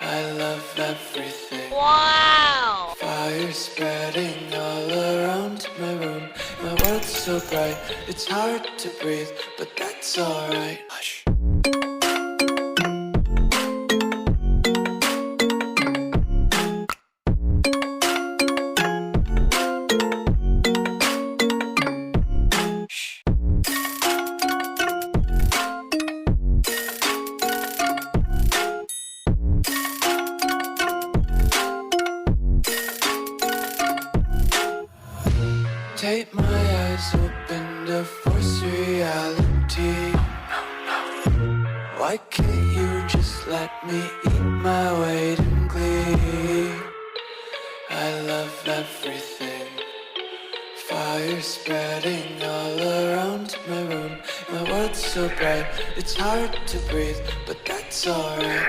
I love everything. Wow! Fire spreading all around my room. My world's so bright, it's hard to breathe, but that's alright. Hush. Take my eyes open to force reality. Why can't you just let me eat my weight in glee? I love everything. Fire spreading all around my room. My world's so bright, it's hard to breathe, but that's alright.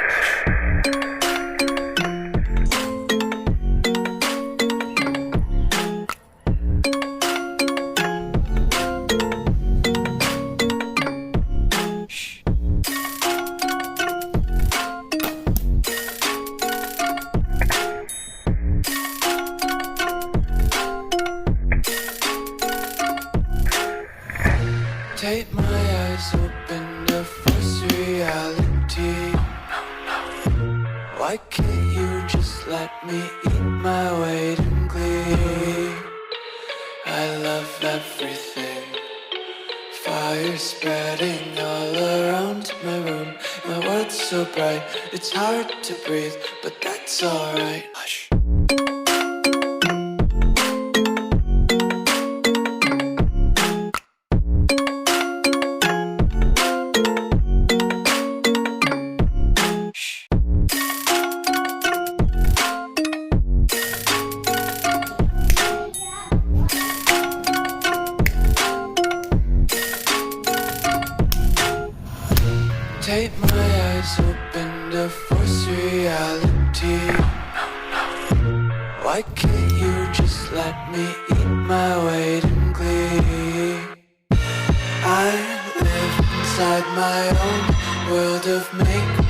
Take my eyes open to force reality. Why can't you just let me eat my weight in glee? I love everything. Fire spreading all around my room. My world's so bright, it's hard to breathe, but that's alright. Hush. Take my eyes open to force reality. Why can't you just let me eat my weight in glee? I live inside my own world of make